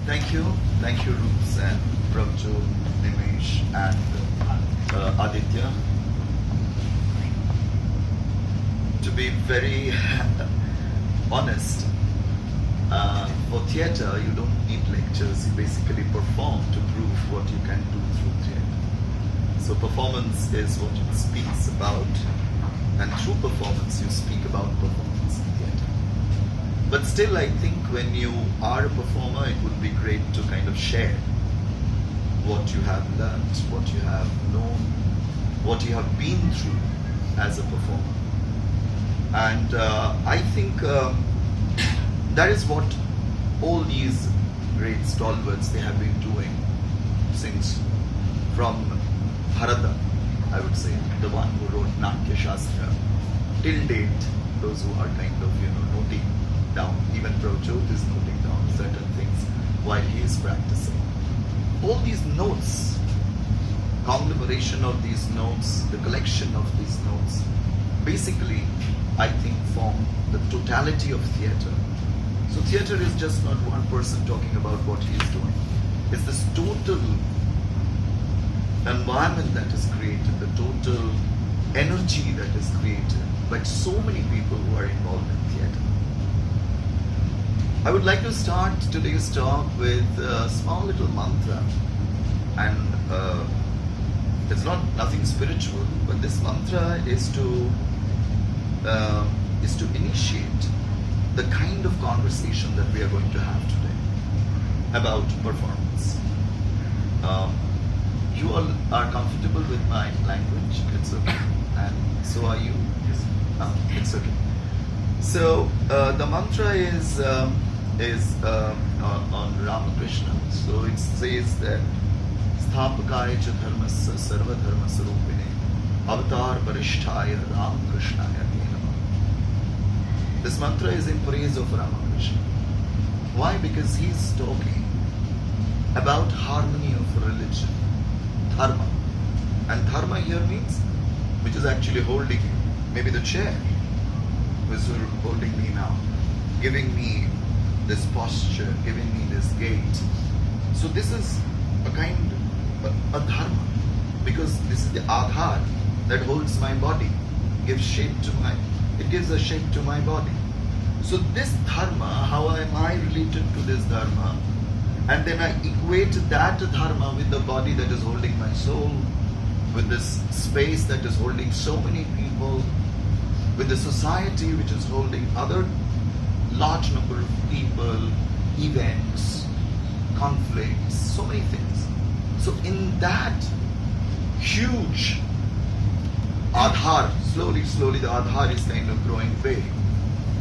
Thank you. Thank you, Roops and Prabhjot, Nimesh and Aditya. To be very honest, for theatre you don't need lectures, you basically perform to prove what you can do through theatre. So performance is what it speaks about, and through performance you speak about performance in theatre. But still, I think when you are a performer, it would be great to kind of share what you have learnt, what you have known, what you have been through as a performer. And I think that is what all these great stalwarts, they have been doing since from Bharata, I would say, the one who wrote Natya Shastra, till date, those who are kind of, noting down, even Prabhjot is noting down certain things while he is practicing. All these notes, conglomeration of these notes, the collection of these notes, basically, I think, form the totality of theatre. So theatre is just not one person talking about what he is doing. It's this total environment that is created, the total energy that is created by so many people who are involved in theatre. I would like to start today's talk with a small little mantra, and it's nothing spiritual, but this mantra is to initiate the kind of conversation that we are going to have today about performance. You all are comfortable with my language, it's okay, and so are you? Yes. It's okay. So the mantra is on Ramakrishna. So it says that Sthapakaya cha dharmasya sarva dharma sarupine avatar parishtaya Ramakrishnaya te namah. This mantra is in praise of Ramakrishna. Why? Because he's talking about harmony of religion, dharma. And dharma here means, which is actually holding you. Maybe the chair was holding me now, giving me this posture, giving me this gait. So this is a kind of a dharma, because this is the adhar that holds my body, gives it gives a shape to my body. So this dharma, how am I related to this dharma? And then I equate that dharma with the body that is holding my soul, with this space that is holding so many people, with the society which is holding other large number of people, events, conflicts, so many things. So in that huge adhar, slowly the adhar is kind of growing big.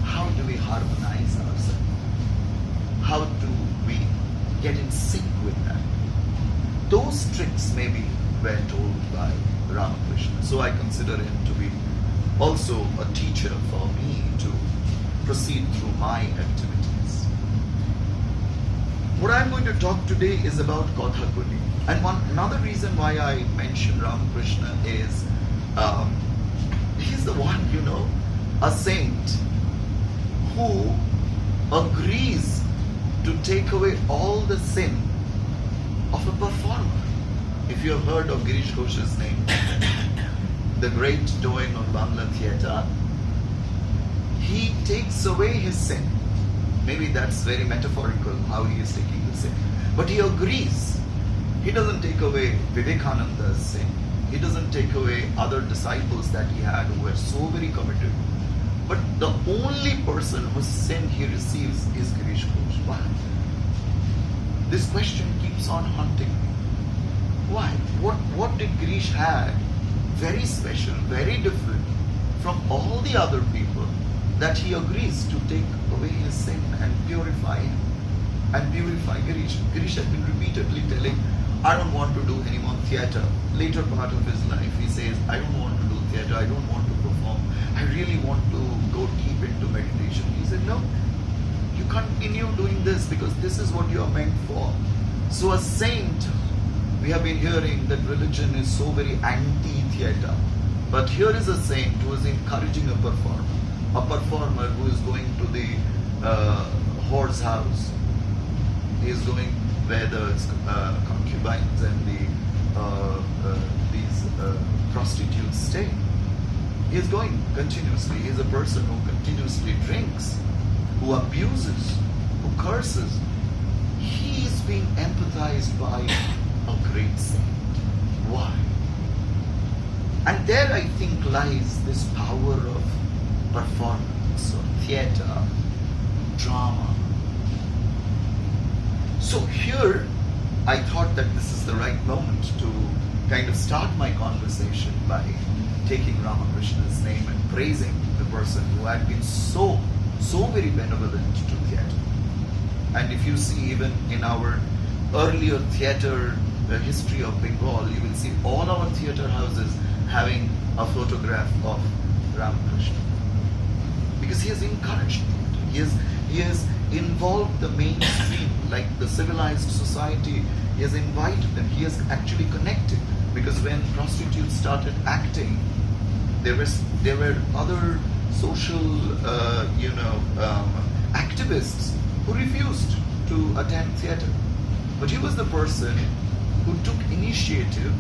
How do we harmonize ourselves? How do we get in sync with that? Those tricks maybe were told by Ramakrishna. So I consider him to be also a teacher for me to proceed through my activities. What I'm going to talk today is about Kothakali. And another reason why I mention Ramakrishna is he's the one, a saint who agrees to take away all the sin of a performer. If you have heard of Girish Ghosh's name, the great doyen of Bangla theatre, he takes away his sin. Maybe that's very metaphorical how he is taking the sin. But he agrees. He doesn't take away Vivekananda's sin. He doesn't take away other disciples that he had who were so very committed. But the only person whose sin he receives is Girish Ghosh. Why? This question keeps on haunting me. Why? What did Girish have very special, very different from all the other people that he agrees to take away his sin and purify him and purify Girish? Girish had been repeatedly telling, I don't want to do any more theatre. Later part of his life, he says, I don't want to do theatre, I don't want to perform. I really want to go deep into meditation. He said, no, you continue doing this because this is what you are meant for. So a saint, we have been hearing that religion is so very anti-theatre. But here is a saint who is encouraging a performer who is going to the horse house He is going where the concubines and these prostitutes stay. He is going continuously. He is a person who continuously drinks, who abuses, who curses. He is being empathized by a great saint. Why? And there I think lies this power of performance or theatre, drama. So here I thought that this is the right moment to kind of start my conversation by taking Ramakrishna's name and praising the person who had been so very benevolent to theatre. And if you see even in our earlier theatre history of Bengal, you will see all our theatre houses having a photograph of Ramakrishna. Because he has encouraged theatre. He has involved the mainstream, like the civilized society. He has invited them. He has actually connected. Because when prostitutes started acting, there were other social, activists who refused to attend theatre. But he was the person who took initiative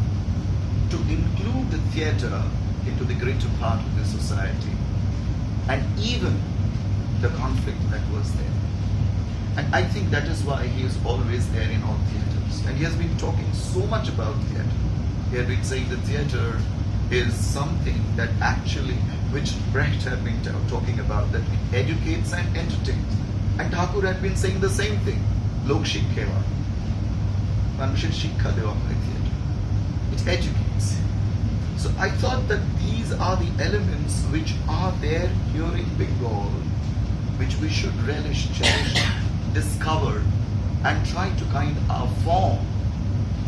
to include the theatre into the greater part of the society, and even the conflict that was there. And I think that is why he is always there in all theatres. And he has been talking so much about theatre. He had been saying that theatre is something that actually, which Brecht had been talking about, that it educates and entertains. And Thakur had been saying the same thing. Lok shikkhewa. Manushir shikkha dewa by theatre. It educates. So I thought that these are the elements which are there here in Bengal, which we should relish, cherish, discover, and try to kind of form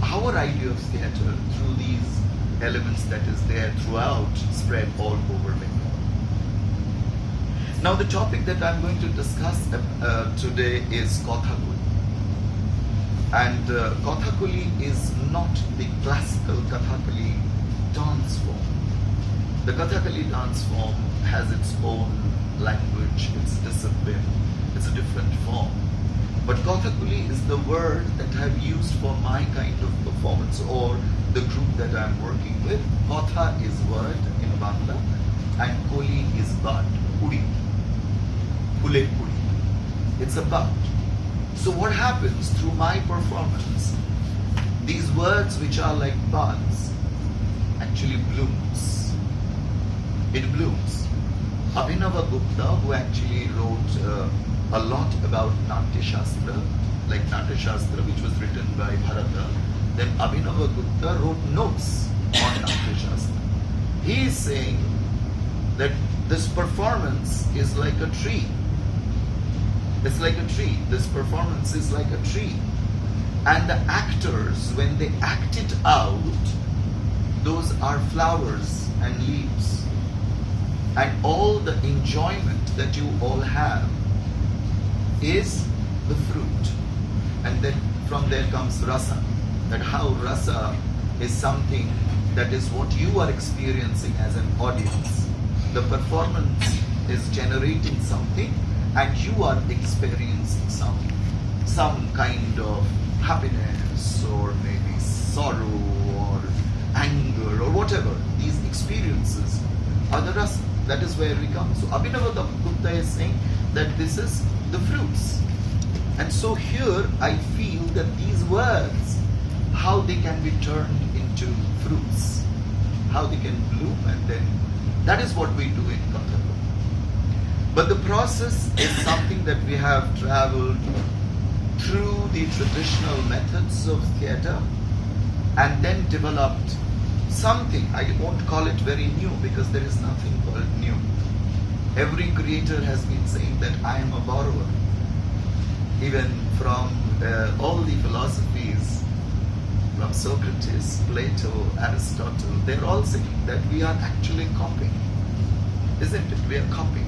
our idea of theatre through these elements that is there throughout, spread all over Bengal. Now the topic that I'm going to discuss today is Kothakali. And Kothakali is not the classical Kothakali dance form. The Kothakali dance form has its own language, its discipline, it's a different form. But Kothakali is the word that I've used for my kind of performance or the group that I'm working with. Kotha is word in Bangla and Koli is bud, Udi. Kule Kudi. It's a bud. So what happens through my performance, these words which are like buds actually blooms. It blooms. Abhinava Gupta, who actually wrote a lot about Natya Shastra, like Natya Shastra, which was written by Bharata, then Abhinava Gupta wrote notes on Natya Shastra. He is saying that this performance is like a tree. It's like a tree. This performance is like a tree. And the actors, when they act it out, those are flowers and leaves. And all the enjoyment that you all have is the fruit. And then from there comes rasa. That how rasa is something that is what you are experiencing as an audience. The performance is generating something and you are experiencing some kind of happiness or maybe sorrow or anger or whatever. These experiences are the rasa. That is where we come. So Abhinava Gupta is saying that this is the fruits. And so here I feel that these words, how they can be turned into fruits, how they can bloom, and then that is what we do in Kothakali. But the process is something that we have traveled through the traditional methods of theatre and then developed something. I won't call it very new because there is nothing called new. Every creator has been saying that I am a borrower. Even from all the philosophies, from Socrates, Plato, Aristotle, they're all saying that we are actually copying. Isn't it? We are copying.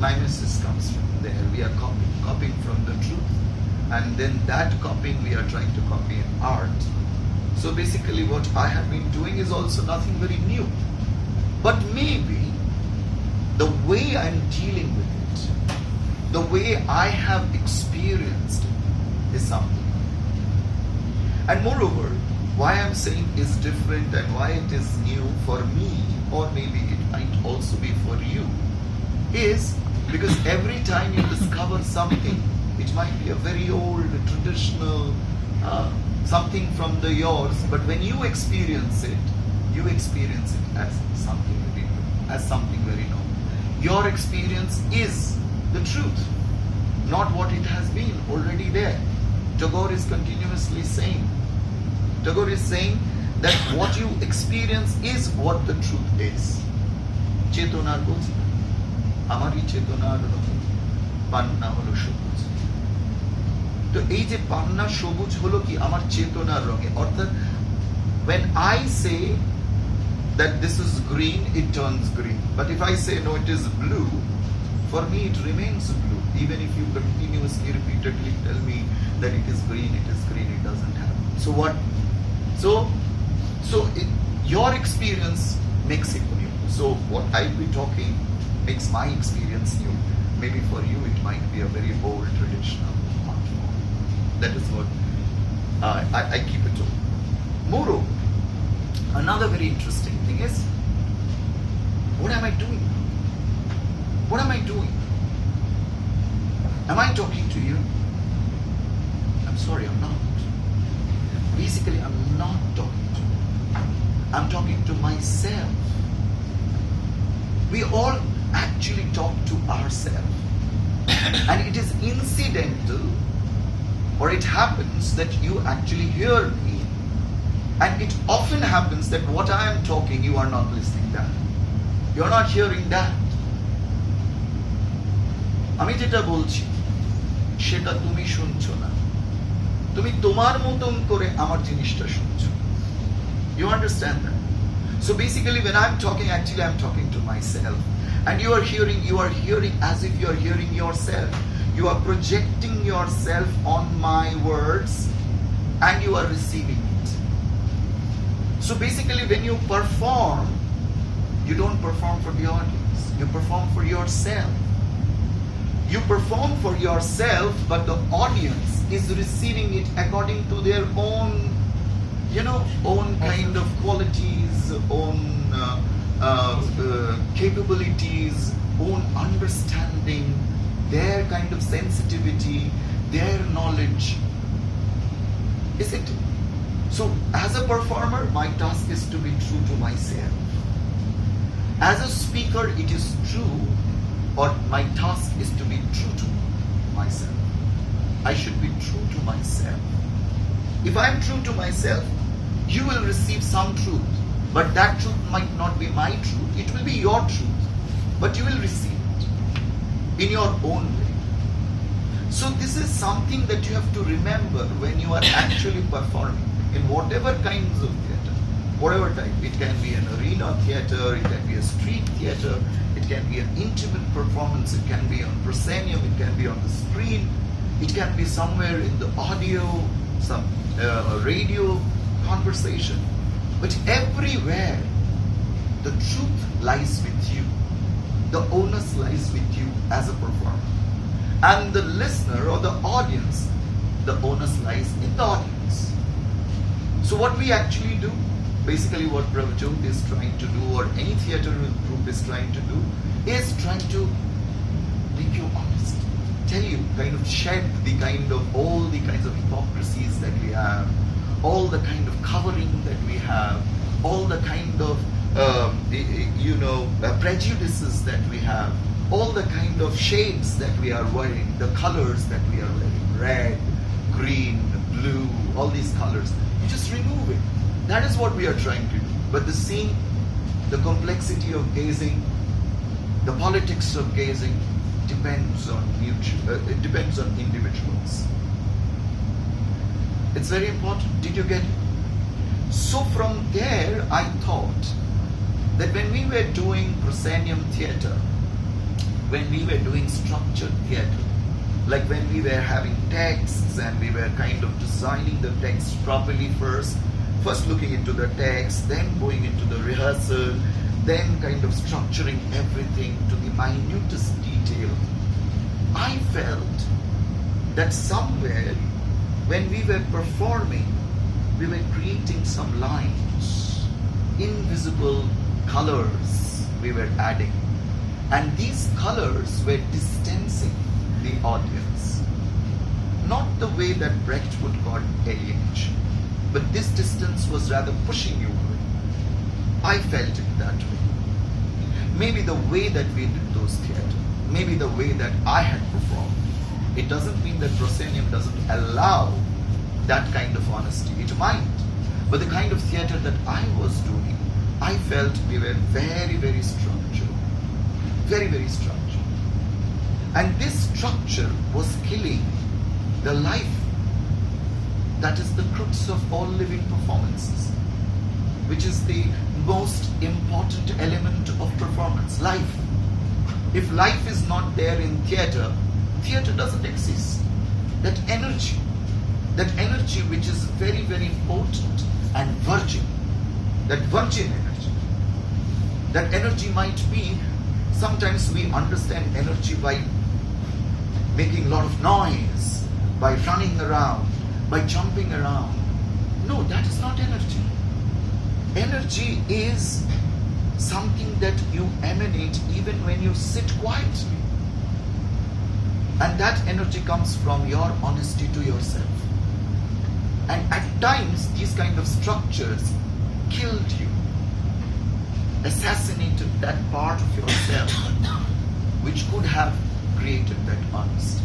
Mimesis comes from there. We are copying from the truth. And then that copying we are trying to copy in art. So basically what I have been doing is also nothing very new. But maybe the way I'm dealing with it, the way I have experienced it, is something. And moreover, why I'm saying is different and why it is new for me, or maybe it might also be for you, is because every time you discover something, it might be a very old, traditional, something from the yours, but when you experience it as something very new, as something very normal. Your experience is the truth, not what it has been already there. Tagore is continuously saying. Tagore is saying that what you experience is what the truth is. Chetonar bolche, amari chetonar panna holo সবুজ। তো এই যে পান্না সবুজ হলো কি আমার চেতনার রঙে, অর্থাৎ when I say that this is green, it turns green. But if I say no, it is blue, for me it remains blue. Even if you continuously, repeatedly tell me that it is green, it doesn't happen. So what? So your experience makes it new. So what I'll be talking makes my experience new. Maybe for you it might be a very old traditional art form. That is what I keep it to. Moreover, another very interesting thing is, what am I doing? What am I doing? Am I talking to you? I'm sorry, I'm not. Basically, I'm not talking to you. I'm talking to myself. We all actually talk to ourselves. And it is incidental, or it happens that you actually hear me. And it often happens that what I am talking, you are not listening that. You are not hearing that. আমি যেটা বলছি সেটা তুমি শুনছো না, তুমি তোমার মতন করে আমার জিনিসটা শুনছো। You understand that? So basically when I'm talking, actually I'm talking to myself. And you are hearing as if you are hearing yourself. You are projecting yourself on my words and you are receiving it. So basically when you perform, you don't perform for the audience. You perform for yourself. You perform for yourself, but the audience is receiving it according to their own, own kind of qualities, own capabilities, own understanding, their kind of sensitivity, their knowledge. Isn't it? So as a performer, my task is to be true to myself. As a speaker, it is true, or my task is to be true to myself. I should be true to myself. If I am true to myself, you will receive some truth, but that truth might not be my truth. It will be your truth, but you will receive it in your own way. So this is something that you have to remember when you are actually performing in whatever kinds of theatre, whatever type. It can be an arena theatre, it can be a street theatre, it can be an intimate performance, it can be on proscenium, it can be on the screen, it can be somewhere in the audio, some radio conversation. But everywhere, the truth lies with you. The onus lies with you as a performer. And the listener or the audience, the onus lies in the audience. So what we actually do, basically what Prabhjot is trying to do, or any theatre group is trying to do, is trying to make you honest. Tell you, kind of shed the kind of, all the kinds of hypocrisies that we have, all the kind of covering that we have, all the kind of, prejudices that we have, all the kind of shades that we are wearing, the colors that we are wearing, red, green, blue, all these colors. You just remove it. That is what we are trying to do. But the seeing, the complexity of gazing, the politics of gazing depends on it depends on individuals. It's very important. Did you get it? So from there, I thought that when we were doing proscenium theatre, when we were doing structured theatre, like when we were having texts and we were kind of designing the text properly first looking into the text, then going into the rehearsal, then kind of structuring everything to the minutest detail, I felt that somewhere when we were performing, we were creating some lines, invisible colors we were adding. And these colors were distancing the audience. Not the way that Brecht would call alienation, but this distance was rather pushing you away. I felt it that way. Maybe the way that we did those theatre, maybe the way that I had performed. It doesn't mean that proscenium doesn't allow that kind of honesty. It might. But the kind of theatre that I was doing, I felt we were very, very structured. Very, very structured. And this structure was killing the life that is the crux of all living performances, which is the most important element of performance, life. If life is not there in theatre, theatre doesn't exist. That energy which is very, very potent and virgin, that virgin energy, that energy might be, sometimes we understand energy by making a lot of noise, by running around, by jumping around. No, that is not energy. Energy is something that you emanate even when you sit quietly. And that energy comes from your honesty to yourself. And at times, these kind of structures killed you, assassinated that part of yourself which could have created that honesty.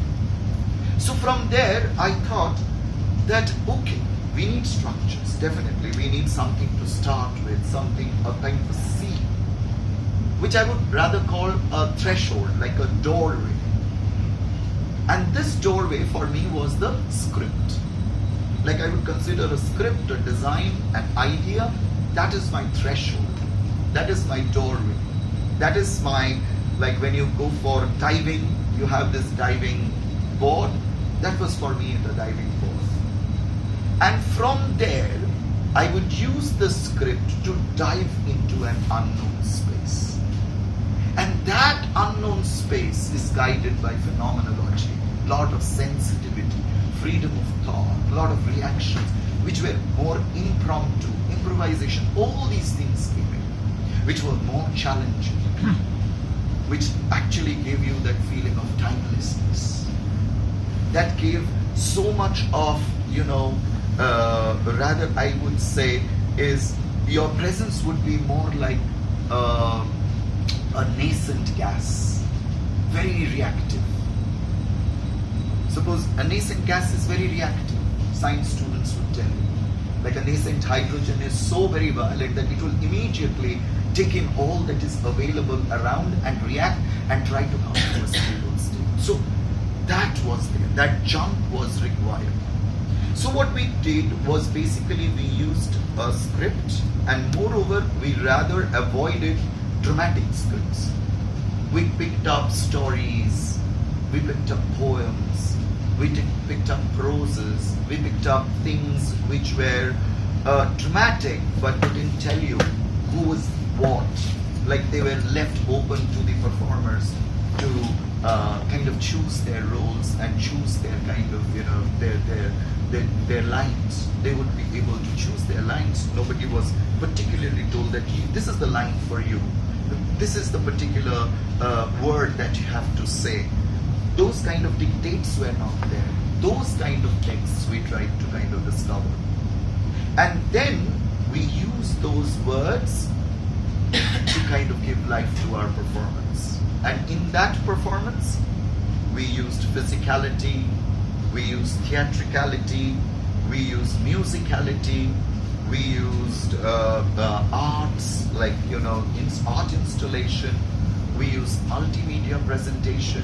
So from there, I thought that, okay, we need structures. Definitely, we need something to start with, something, a kind of a seed, which I would rather call a threshold, like a doorway. And this doorway for me was the script. Like I would consider a script, a design, an idea, that is my threshold. That is my doorway. That is my, like when you go for diving, you have this diving board. That was for me the diving board. And from there, I would use the script to dive into an unknown space. And that unknown space is guided by phenomenology, lot of sensitivity, freedom of thought, a lot of reactions, which were more impromptu, improvisation, all these things came in, which were more challenging, which actually gave you that feeling of timelessness. That gave so much of, rather I would say, is your presence would be more like a nascent gas, very reactive. Suppose a nascent gas is very reactive, science students would tell you. Like a nascent hydrogen is so very violent that it will immediately take in all that is available around and react and try to come to a stable state. So that was there, that jump was required. So what we did was basically we used a script, and moreover we rather avoided dramatic scripts. We picked up stories, we picked up poems, we picked up proses, we picked up things which were dramatic but didn't tell you who was what. Like they were left open to the performers to kind of choose their roles and choose their kind of, their lines. They would be able to choose their lines. Nobody was particularly told that this is the line for you. This is the particular word that you have to say. Those kind of dictates were not there. Those kind of texts we tried to kind of discover. And then we use those words to kind of give life to our performance. And in that performance, we used physicality, we used theatricality, we used musicality, we used arts, like, art installation, we used multimedia presentation,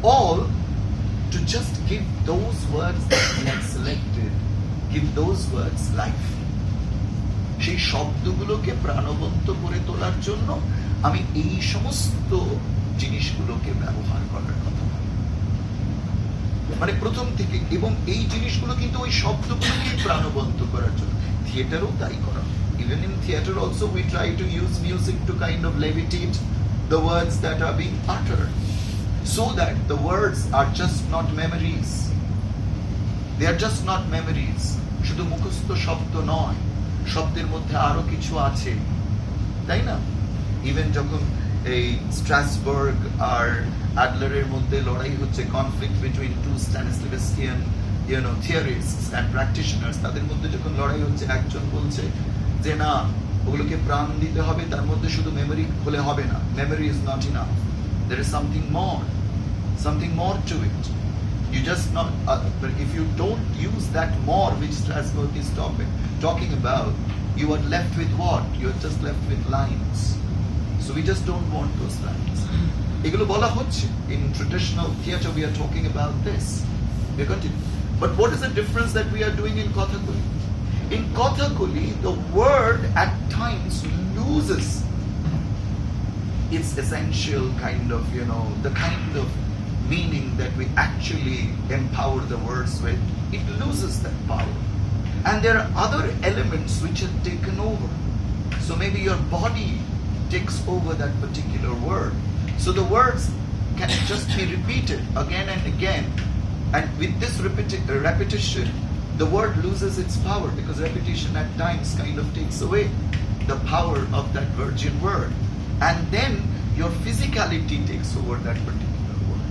all to just give those words that we had selected, give those words life. সেই শব্দগুলোকে প্রাণবন্ত করে তোলার জন্য আমি এই সমস্ত জিনিসগুলোকে ব্যবহার করার কথা, মানে প্রথম থেকে, এবং এই জিনিসগুলো কিন্তু ওই শব্দগুলোকে প্রাণবন্ত করার জন্য। থিয়েটারও তাই করা। Even in theater also we try to use music to kind of levitate the words that are being uttered, so that the words are just not memories. They are just not memories. শুধু মুখস্থ শব্দ নয়, শব্দের মধ্যে আরো কিছু আছে, তাই না? ইভেন যখন এই স্ট্রাসবার্গ আর অ্যাডলারের মধ্যে লড়াই হচ্ছে, conflict between two Stanislavskian theorists and practitioners, তাদের মধ্যে যখন লড়াই হচ্ছে, একজন বলছে যে না, ওগুলোকে প্রাণ দিতে হবে, তার মধ্যে শুধু মেমরি হলে হবে না, memory is not enough, there is something more to it. You just not but if you don't use that more which Strasbourg is talking about, you are left with what? You are just left with lines. So we just don't want those lines. এগুলো বলা হচ্ছে, in traditional theatre we are talking about this. We continue. But what is the difference that we are doing in Kothakali? In Kothakali, the word at times loses its essential kind of, the kind of meaning that we actually empower the words with. It loses that power. And there are other elements which are taken over. So maybe your body takes over that particular word. So the words can just be repeated again and again. And with this repetition, the word loses its power, because repetition at times kind of takes away the power of that virgin word. And then your physicality takes over that particular word.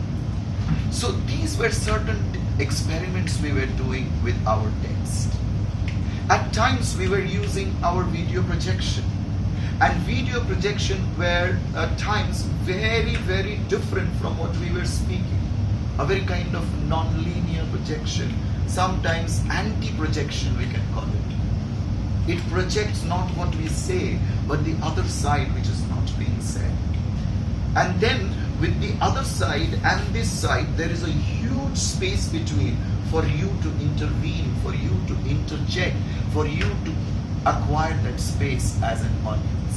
So these were certain experiments we were doing with our text. At times we were using our video projection. And video projection were at times very, very different from what we were speaking. A very kind of non-linear projection, sometimes anti-projection we can call it. It projects not what we say, but the other side which is not being said. And then with the other side and this side, there is a huge space between for you to intervene, for you to interject, for you to acquire that space as an audience.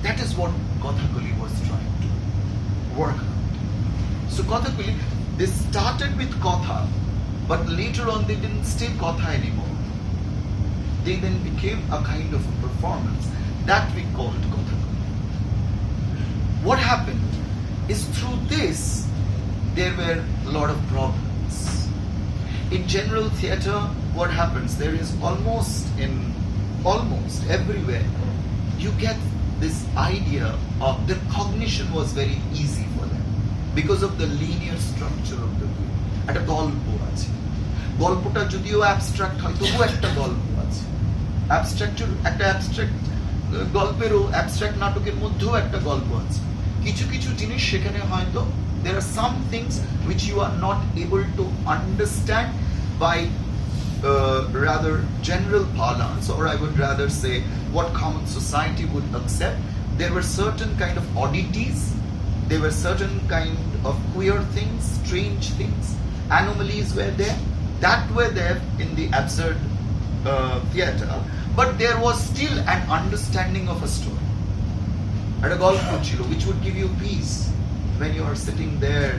That is what Kothakali was trying to work on. So Kothakali, they started with Kotha, but later on they didn't stay Kotha anymore. They then became a kind of a performance that we called Kothakali. What happened is, through this there were a lot of problems. In general theatre, what happens, there is almost everywhere you get this idea of the cognition was very easy for them because of the linear structure of the way. একটা গল্প আছে, গল্পটা যদিও abstract হয় তবুও একটা গল্প আছে, অ্যাবস্ট্রাক্ট গল্পেরও, অ্যাবস্ট্রাক্ট নাটকের মধ্যেও একটা গল্প আছে। কিছু কিছু জিনিস সেখানে হয়তো there are some things which you are not able to understand by rather general parlance, or I would rather say what common society would accept. There were certain kind of oddities, there were certain kind of queer things, strange things, anomalies were there, that were there in the absurd theatre, but there was still an understanding of a story. And a golf chilo, which would give you peace when you are sitting there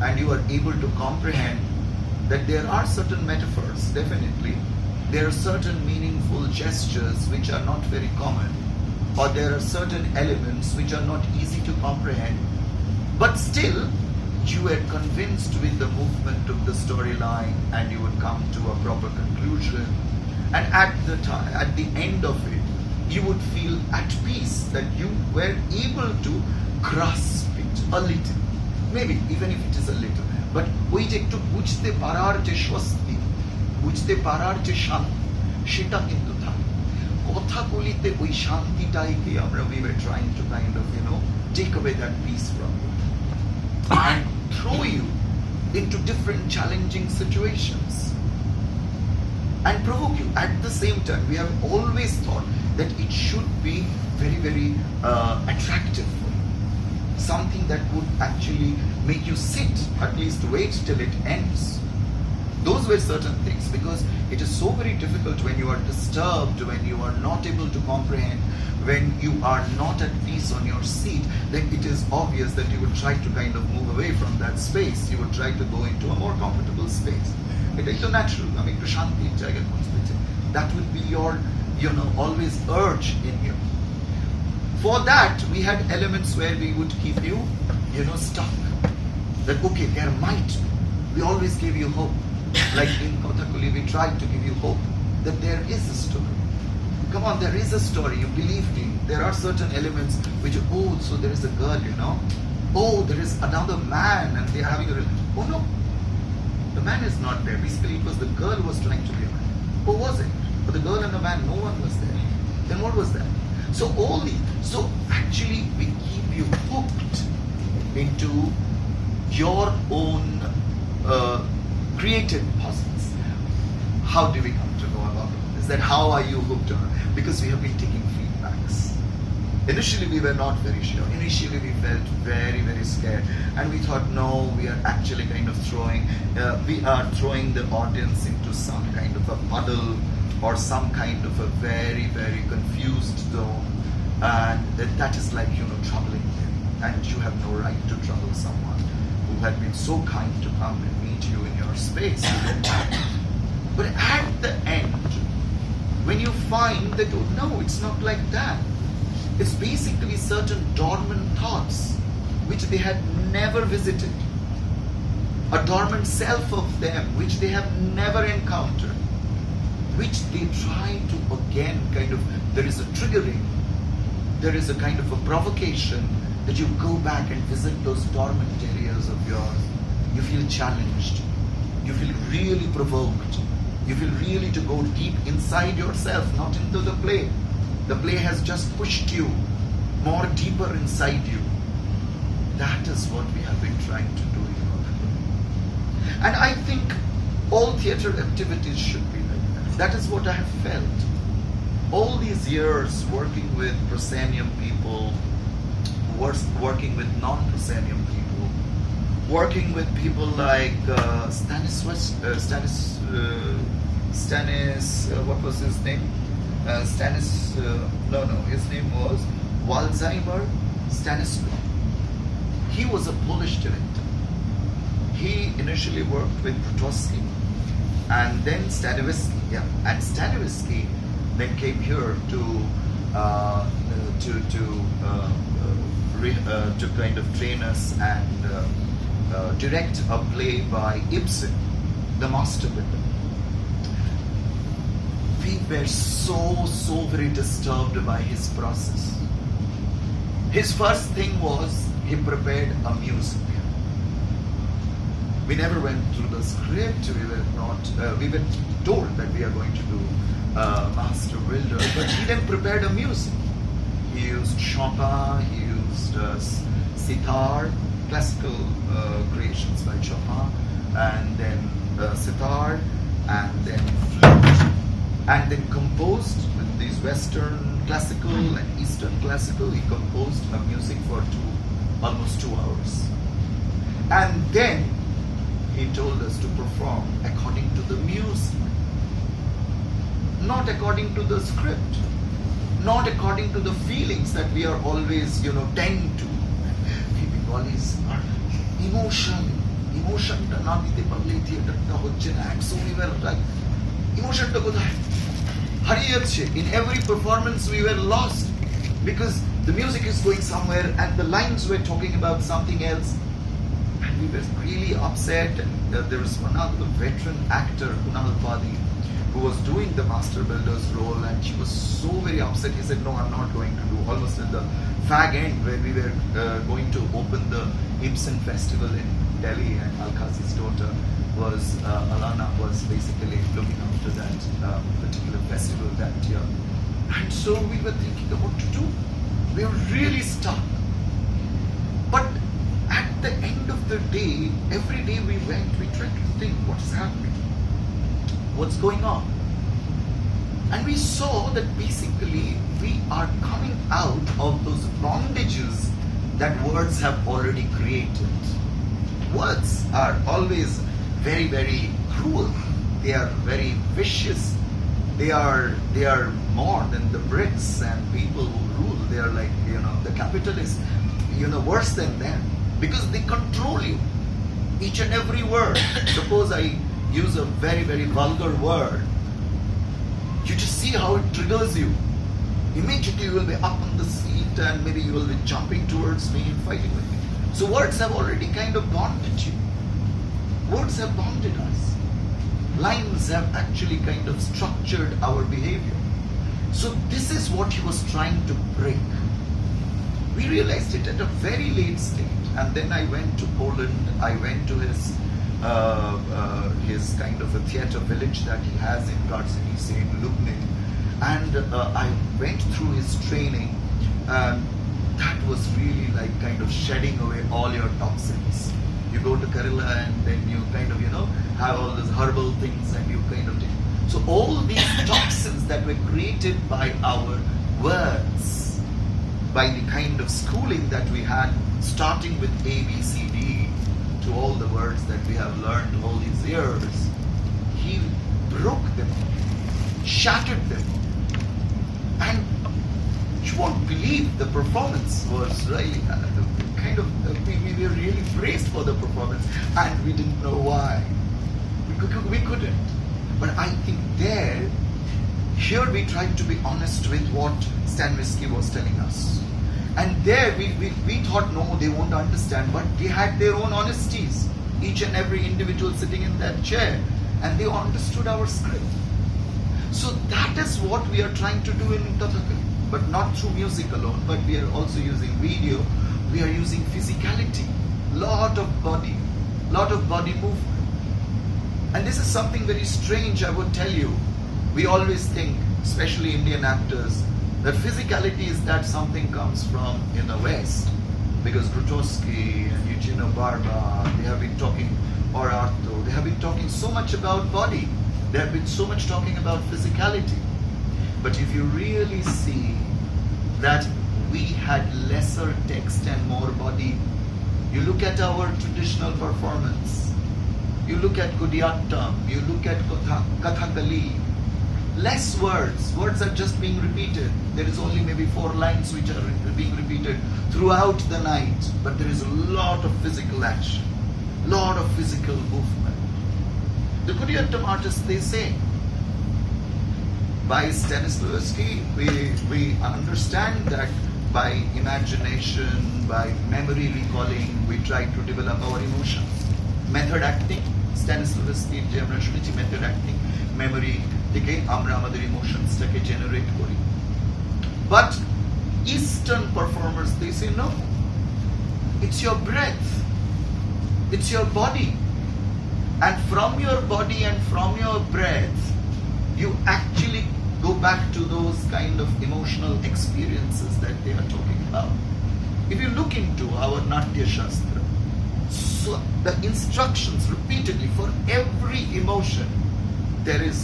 and you are able to comprehend that there are certain metaphors, definitely. There are certain meaningful gestures which are not very common, or there are certain elements which are not easy to comprehend. But still, you were convinced with the movement of the storyline, and you would come to a proper conclusion. And at the end of it, you would feel at peace that you were able to grasp it a little, maybe even if it is a little. But ওই যে একটু বুঝতে পারার যে স্বস্তি, বুঝতে পারার যে শান্তি, সেটা কিন্তু থাকে। কথাগুলিতে ওই শান্তিটাইকে আমরা we were trying to kind of take away that peace from you and throw you into different challenging situations and provoke you. At the same time, we have always thought that it should be very, very attractive for you, something that would actually make you sit, at least wait till it ends. Those were certain things, because it is so very difficult when you are disturbed, when you are not able to comprehend, when you are not at peace on your seat, then it is obvious that you would try to kind of move away from that space. You would try to go into a more comfortable space. It's so natural. I mean, that would be your, always urge in you. For that, we had elements where we would keep you, stuck. That, okay, there might be. We always gave you hope. Like in Kothakali, we tried to give you hope that there is a story. Come on, there is a story. You believe me. There are certain elements which, oh, so there is a girl, Oh, there is another man and they are having a relationship. Oh no, the man is not there. Basically, it was the girl who was trying to be a man. Who was it? For the girl and the man, no one was there. Then what was that? So actually, we keep you hooked into your own creative puzzles. How do we come to know about this? That how are you hooked on it? Because we have been taking feedbacks. Initially, we were not very sure. Initially, we felt very, very scared. And we thought, no, we are actually kind of throwing the audience into some kind of a puddle or some kind of a very, very confused zone. And that is like, troubling them. And you have no right to trouble someone who had been so kind to come and meet you in your space. But at the end, when you find that, oh, no, it's not like that. It's basically certain dormant thoughts which they had never visited. A dormant self of them which they have never encountered. Which they try to again there is a triggering. There is a kind of a provocation that you go back and visit those dormant areas of yours. You feel challenged. You feel really provoked. You feel really to go deep inside yourself, not into the play. The play has just pushed you more deeper inside you. That is what we have been trying to do in Kothakali. And I think all theatre activities should be like that. That is what I have felt. All these years working with proscenium people, working with non-proscenium people, working with people like what was his name? His name was Waldheimer Stanisław. He was a Polish director. He initially worked with Prabhjot and then Stanisław. And Stanisław then came here to kind of train us and direct a play by Ibsen, the master builder. We were so very disturbed by his process. His first thing was he prepared a music. We never went through the script. We were told that we are going to do Master Builder, but he then prepared a music. He used Chopin, he used sitar, classical creations by Chopin, and then sitar, and then flute, and then composed with these Western classical and Eastern classical. He composed a music for almost 2 hours. And then he told us to perform according to the music. Not according to the script, not according to the feelings that we are always, tend to. We Bengalis are emotion ta na dite parle theater ta hocche na, and so we were like, emotion ta kothay hariye jacche. In every performance we were lost because the music is going somewhere and the lines were talking about something else, and we were really upset. And there was another veteran actor, Kunal Padi, who was doing the master builder's role, and she was so very upset. He said, no, I'm not going to do. Almost at the fag end where we were going to open the Ibsen festival in Delhi, and Alkazi's daughter was, Alana was basically looking after that particular festival that year. And so we were thinking of what to do. We were really stuck. But at the end of the day, every day we went, we tried to think what's happening. What's going on? And we saw that basically we are coming out of those bondages that words have already created. Words are always very, very cruel. They are very vicious. They are more than the Brits and people who rule. They are like, the capitalists, worse than them, because they control you. Each and every word. Suppose I use a very, very vulgar word, you just see how it triggers you. Immediately you will be up on the seat and maybe you will be jumping towards me and fighting with me. So words have already kind of bonded you. Words have bonded us. Lines have actually kind of structured our behavior. So this is what he was trying to break. We realized it at a very late stage. And then I went to Poland. I went to his kind of a theatre village that he has in Gardzenice in Lubnin. And I went through his training. That was really like kind of shedding away all your toxins. You go to Kerala and then you kind of, have all these herbal things and you kind of take. So all these toxins that were created by our words, by the kind of schooling that we had, starting with A, B, C, D, to all the words that we have learned all these years, he broke them, shattered them. And you won't believe the performance was really we were really praised for the performance, and we didn't know why. We couldn't. But I think here we tried to be honest with what Stanislavski was telling us. And there we thought, no, they won't understand, but they had their own honesties. Each and every individual sitting in that chair, and they understood our script. So that is what we are trying to do in Kothakali. But not through music alone, but we are also using video. We are using physicality, lot of body movement. And this is something very strange, I would tell you. We always think, especially Indian actors, that physicality is that something comes from in the West. Because Grotowski and Eugenio Barba, they have been talking, or Arto, they have been talking so much about body. They have been so much talking about physicality. But if you really see that we had lesser text and more body, you look at our traditional performance, you look at Kudiyattam, you look at Kothakali, less words are just being repeated. There is only maybe 4 lines which are being repeated throughout the night, but there is a lot of physical action, lot of physical movement. The Kudiyattam artists, they say, by Stanislavski, we understand that by imagination, by memory recalling, we try to develop our emotions. Method acting, Stanislavski, method acting, memory থেকে আমরা আমাদের emotionsটাকে generate করি. But Eastern performers, they say no. It's your breath. It's your body. And from your body and from your breath, you actually go back to those kind of emotional experiences that they are talking about. If you look into our Natya Shastra, so the instructions repeatedly for every emotion, there is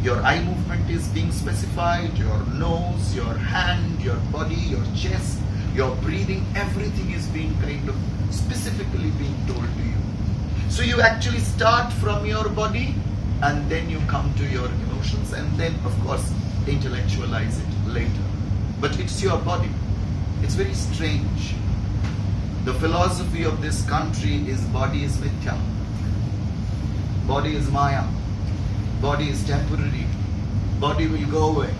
your eye movement is being specified, your nose, your hand, your body, your chest, your breathing, everything is being kind of specifically being told to you. So you actually start from your body and then you come to your emotions and then of course intellectualize it later. But it's your body. It's very strange. The philosophy of this country is body is mithya. Body is maya. Body is temporary. Body will go away.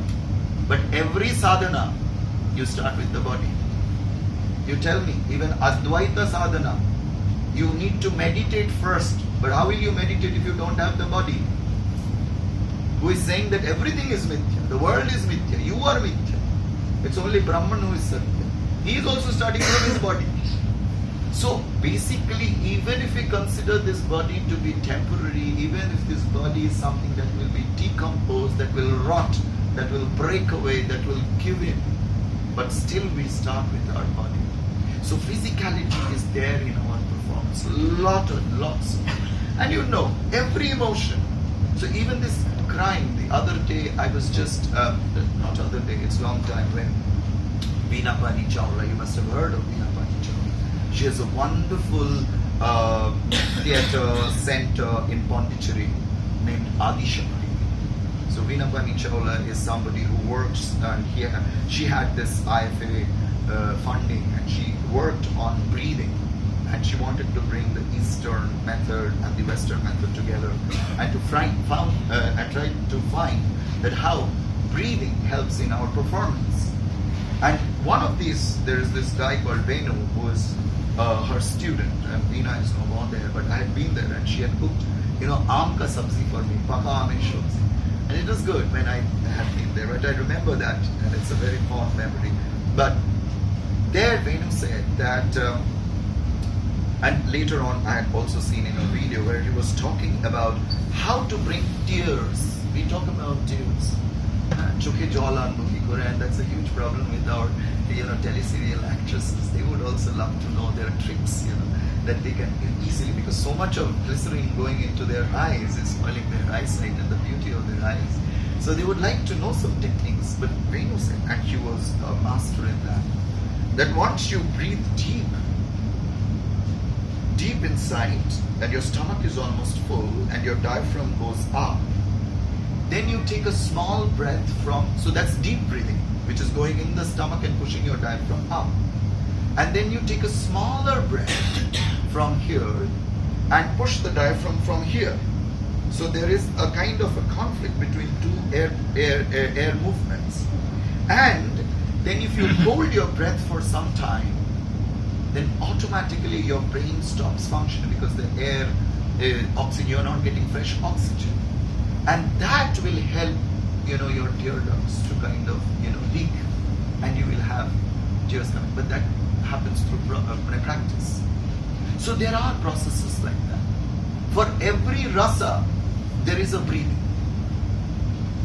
But every sadhana, you start with the body. You tell me, even Advaita sadhana, you need to meditate first. But how will you meditate if you don't have the body? Who is saying that everything is mithya, the world is mithya, you are mithya. It's only Brahman who is satya. He is also starting from his body. So basically, even if we consider this body to be temporary, even if this body is something that will be decomposed, that will rot, that will break away, that will give in, but still we start with our body. So physicality is there in our performance, lots of it. And you know, every emotion. So even this crying, the other day I was just, not other day, it's a long time, when Veena Pani Chawla, you must have heard of Veena Pani Chawla. She has a wonderful theatre center in Pondicherry named Adi Shakti. So Veena Pani Chawla is somebody who works, and she had this IFA funding, and she worked on breathing. And she wanted to bring the Eastern method and the Western method together, and to try to find that how breathing helps in our performance. And one of these, there is this guy called Venu who is her student, and Veena is no more there, but I had been there, and she had booked aam ka sabzi for me, paka aamer sabzi. And it was good when I had been there, but I remember that, and it's a very fond memory. But there Venu said that, and later on I had also seen in a video where he was talking about how to bring tears. We talk about tears. Chokhe jol anbo ki kore, and that's a huge problem with our teleserial actresses. They would also love to know their tricks, that they can easily, because so much of glycerin going into their eyes is spoiling their eyesight and the beauty of their eyes. So they would like to know some techniques. But Venu said, and he was a master in that once you breathe deep inside, and your stomach is almost full, and your diaphragm goes up, then you take a small breath so that's deep breathing, which is going in the stomach and pushing your diaphragm up. And then you take a smaller breath from here and push the diaphragm from here. So there is a kind of a conflict between two air movements. And then if you hold your breath for some time, then automatically your brain stops functioning because the air, oxygen, you're not getting fresh oxygen. And that will help, your tear ducts to kind of, leak, and you will have tears coming. But that happens through practice. So there are processes like that. For every rasa, there is a breathing.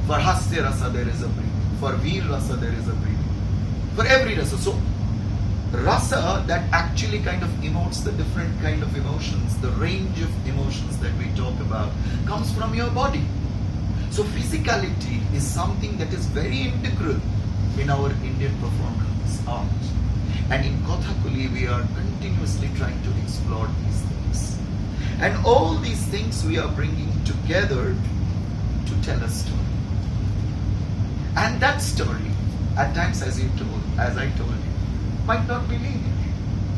For hasya rasa, there is a breathing. For veer rasa, there is a breathing. For every rasa. So rasa that actually kind of emotes the different kind of emotions, the range of emotions that we talk about, comes from your body. So physicality is something that is very integral in our Indian performance art. And in Kothakali, we are continuously trying to explore these things. And all these things we are bringing together to tell a story. And that story, at times as I told you, might not be linear,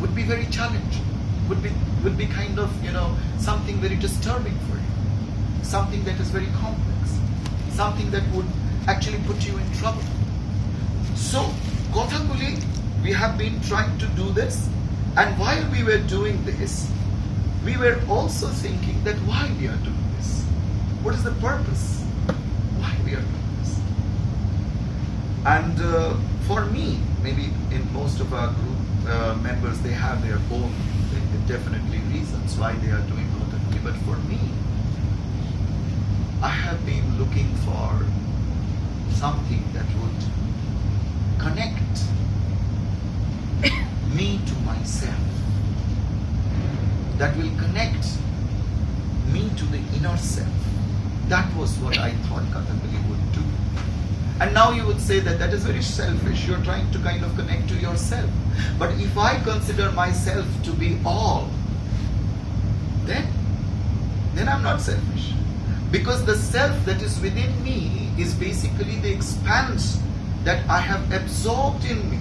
would be very challenging, would be kind of, something very disturbing for you, something that is very complex, something that would actually put you in trouble. So, Kothakali, we have been trying to do this, and while we were doing this, we were also thinking that why we are doing this? What is the purpose? Why we are doing this? And for me, maybe in most of our group members, they have their own definitely reasons why they are doing Kothakali. But for me, I have been looking for something that would connect me to myself, that will connect me to the inner self. That was what I thought Kothakali would do. And now you would say that is very selfish. You're trying to kind of connect to yourself. But if I consider myself to be all, then I'm not selfish. Because the self that is within me is basically the expanse that I have absorbed in me.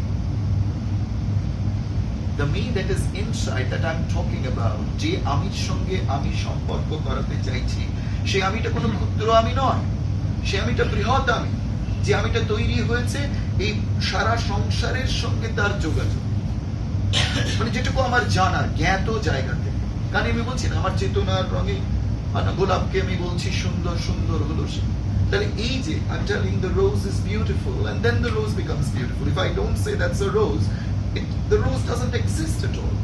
The me that is inside that I'm talking about, যে আমির সঙ্গে আমি সম্পর্ক করাতে চাইছি, সে আমিটা কোনো ক্ষুদ্র আমি নয়, সে আমিটা বৃহৎ আমি, যে আমিটা তৈরি হয়েছে এই সারা সংসারের সঙ্গে তার যোগাযোগ, মানে যেটুকু আমার জানার জ্ঞাত জায়গা থেকে। কারণ আমি বলছি না আমার চেতনার রঙে গোলাপকে আমি বলছি সুন্দর সুন্দর হলো সে, তাহলে এই যে I'm telling the rose is beautiful and then the rose becomes beautiful. If I don't say that's a rose, the rose doesn't exist at all.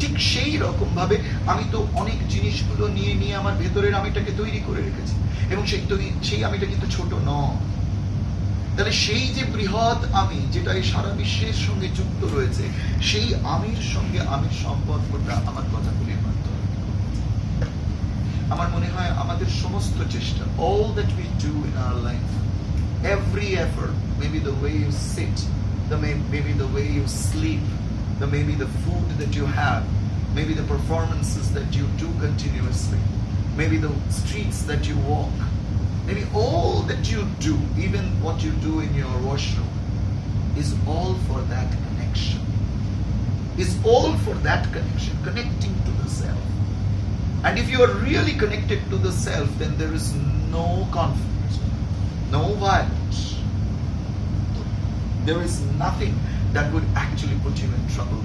ঠিক সেই রকম ভাবে আমি তো অনেক জিনিসগুলো নিয়ে আমার ভেতরের আমিটাকে তৈরি করে রেখেছি, এবং সেই আমিটা কিন্তু ছোট নয়। তাহলে সেই যে বৃহৎ আমি যেটা এই সারা বিশ্বের সঙ্গে যুক্ত রয়েছে, সেই আমির সঙ্গে আমির সম্পর্কটা আমার কথাগুলির মাধ্যমে। আমার মনে হয় আমাদের সমস্ত চেষ্টা, all that we do in our life, every effort, maybe the way you sit, maybe the way you sleep, maybe the food that you have, maybe the performances that you do continuously, maybe the streets that you walk, maybe all that you do, even what you do in your washroom, is all for that connection. Is all for that connection, connecting to the self. And if you are really connected to the self, then there is no conflict, no violence. There is nothing that would actually put you in trouble.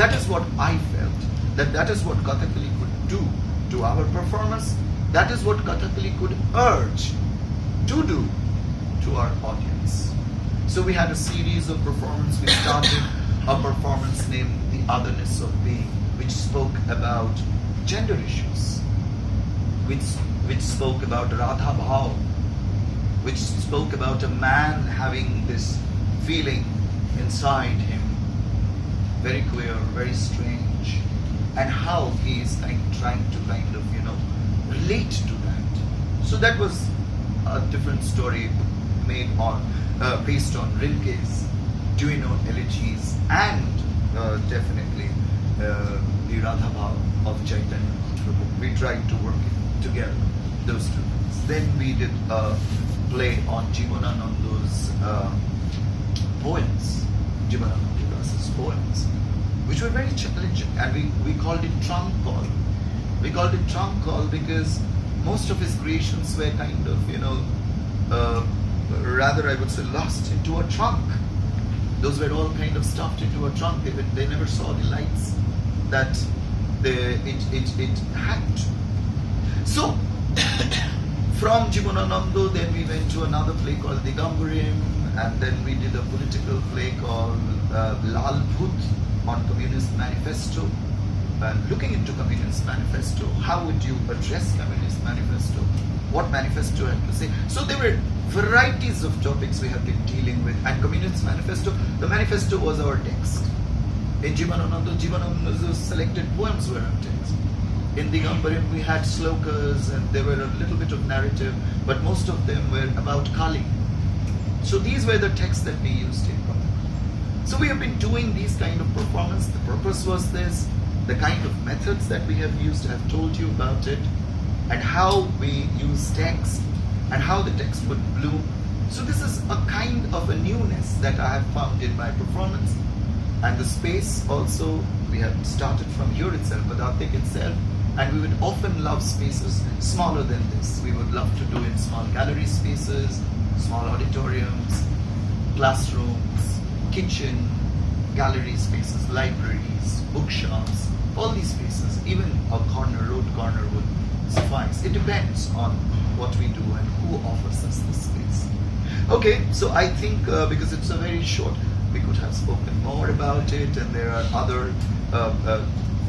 That is what I felt, that is what Kothakali could do to our performance. That is what Kothakali could urge to do to our audience. So we had a series of performances. We started a performance named The Otherness of Being, which spoke about gender issues, which spoke about Radha Bhav, which spoke about a man having this feeling inside him, very queer, very strange, and how he is trying to relate to that. So that was a different story made on based on Rilke's Duino elegies and definitely the Radha Bhav of Chaitanya Mahaprabhu. We tried to work it together, those two things. Then we did a play on Jivanananda's poems, Jivanananda Dasa's poems, which were very challenging, and we called it trunk call. We called it trunk call because most of his creations were kind of, rather I would say, lost into a trunk. Those were all kind of stuffed into a trunk. They never saw the lights that it had to. So, from Jivanananda, then we went to another play called Digambarim, and then we did a political play called Lal Bhut on Communist Manifesto. And looking into Communist Manifesto, how would you address Communist Manifesto? What Manifesto had to say? So there were varieties of topics we have been dealing with. And Communist Manifesto, the manifesto was our text. In Jivananda's selected poems were our text. In Digambarim we had slokas and there were a little bit of narrative, but most of them were about Kali. So these were the texts that we used in Kothakali. So we have been doing these kind of performance. The purpose was this. The kind of methods that we have used, I have told you about it, and how we use text and how the text would bloom. So this is a kind of a newness that I have found in my performance. And the space also, we have started from here itself, Padatik itself, and we would often love spaces smaller than this. We would love to do in small gallery spaces, small auditoriums, classrooms, kitchen, gallery spaces, libraries, bookshops, all these spaces, even a road corner would suffice. It depends on what we do and who offers us this space. Okay, so I think because it's a very short, we could have spoken more about it, and there are other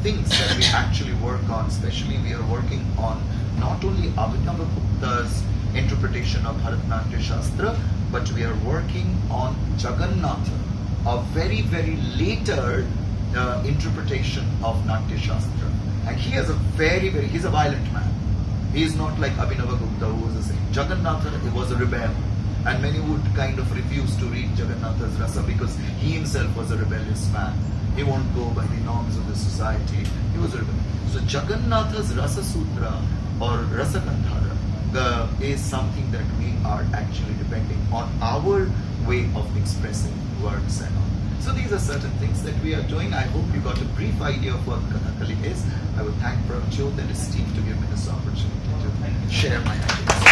things that we actually work on. Especially we are working on not only Abhinavagupta's interpretation of Bharatanatyam Shastra, but we are working on Jagannatha, a very, very later interpretation of Natya Shastra. And he is he's a violent man. He is not like Abhinavagupta, who was a saint. Jagannatha was a rebel. And many would kind of refuse to read Jagannatha's Rasa because he himself was a rebellious man. He won't go by the norms of the society. He was a rebel. So Jagannatha's Rasa Sutra or Rasa Gandhara is something that we are actually depending on our way of expressing words and all. So these are certain things that we are doing. I hope you got a brief idea of what Kothakali is. I would thank Prabhjot and his team to give me this opportunity to share my ideas.